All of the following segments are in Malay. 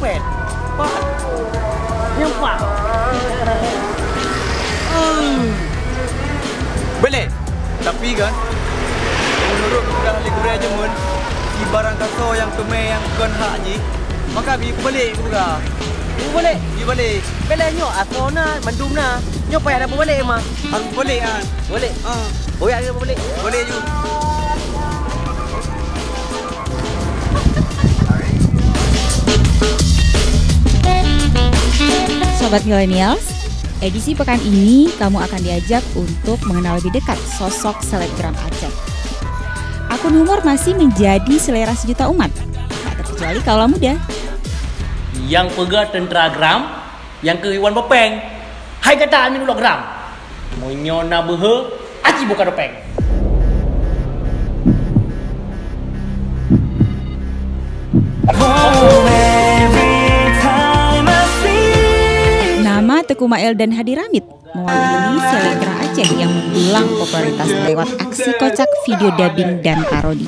nyopet. Pak. Nyempak. Boleh. Tapi kan menurut sudah ahli gerai jemun, si barang kasar yang kemai yang kon hak je, maka bi balik juga. Boleh. Bi balik. Kalau nyok asona mandum na. Nyopet ada boleh mah. Harus balik kan. Boleh. Ha. Oh ya ada boleh. Boleh ju. Sobat Millennials, edisi pekan ini kamu akan diajak untuk mengenal lebih dekat sosok selebgram Aceh. Akun humor masih menjadi selera sejuta umat, tak terkecuali kaula muda. Yang pegang tenteragram, yang ke Iwan Bepeng. Hai kata amin ulogram. Menyona behe, aci buka dopeng. Nama Teku Mail dan Hadi Ramid mewakili selebgram Aceh yang mendulang popularitas lewat aksi kocak video dubbing dan parodi.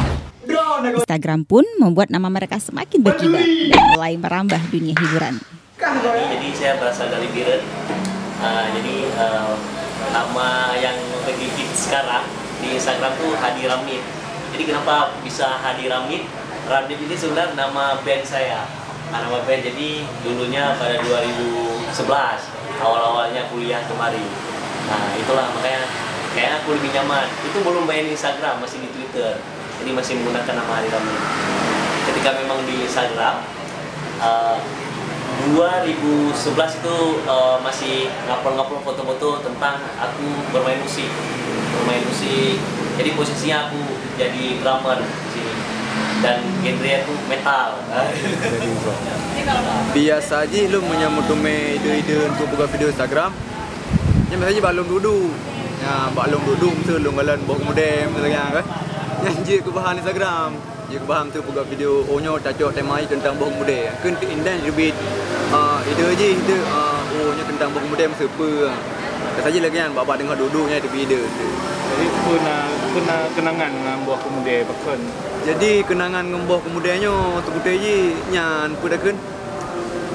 Instagram pun membuat nama mereka semakin berkibar dan mulai merambah dunia hiburan. Jadi saya berasal dari Biren. Nama yang lagi hit sekarang di Instagram tuh Hadi Ramid. Jadi kenapa bisa Hadi Ramid? Ramid ini sebenarnya nama band saya. Nama band jadi dulunya pada 2011 awal-awalnya kuliah kemari. Nah itulah makanya kayaknya aku lebih nyaman. Itu belum main Instagram, masih di Twitter. Jadi masih menggunakan nama Hadi Ramid. Ketika memang di Instagram 2011 itu masih ngupload foto-foto tentang aku bermain musik. Jadi posisinya aku jadi drummer di sini dan genre aku metal. Biasa aja lu menyambut domai ide-ide untuk buka video Instagram. Yang biasanya balong duduk. Ya, balong duduk tu lu ngalan bawa modem misalnya kan. Yang je ke bahan Instagram. Je ke bahan tu buka video onyo cacok temai tentang bawa modem. Kan ke indan lebih ide je ide ohnya tentang bawa modem sepa. Saja lagi kan bapak dengar duduknya di video tu. Jadi pernah kenangan dengan buah kemudian bakon. Jadi kenangan dengan buah kemudiannya tu putih je nyan pudakan.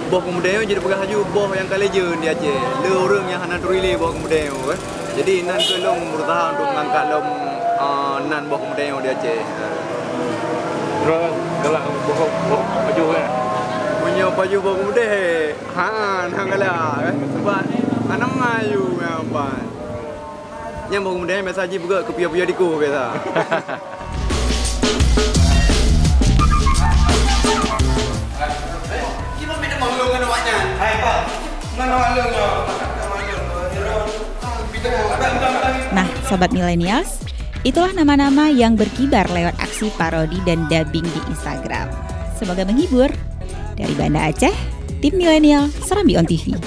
Buah kemudiannya jadi pegang haju buah yang kalejen di Aceh. Le orang yang hana turile buah kemudian kan. Jadi nan kelong berusaha untuk mengangkat lom nan buah kemudian di Aceh. Terus galak buah baju kan. Punya baju buah kemudian. Hang galak kan. Sebab anam ngayu memang. Yang buah kemudian biasa je juga kepiah-piah diku biasa. Nah, Sobat Millennials, itulah nama-nama yang berkibar lewat aksi parodi dan dubbing di Instagram. Semoga menghibur. Dari Banda Aceh, tim Millennial, Serambi On TV.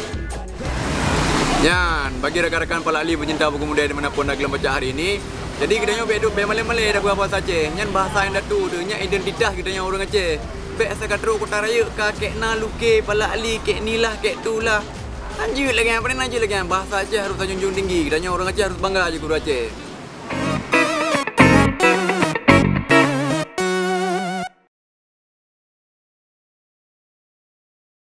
Yan, bagi rakan-rakan pelali pencinta buku muda dimanapun dah gelam baca hari ini. Jadi kita beduk be malay-malay dah bahasa Aceh. Yan bahasa yang datu tu, nya identitas kita yang orang Aceh. Be asal katro kota raya ka kek na luke pelali kek nilah kek tulah. Anjir lagi apa ni anjir lagi bahasa Aceh harus junjung tinggi. Kita orang Aceh harus bangga je guru Aceh.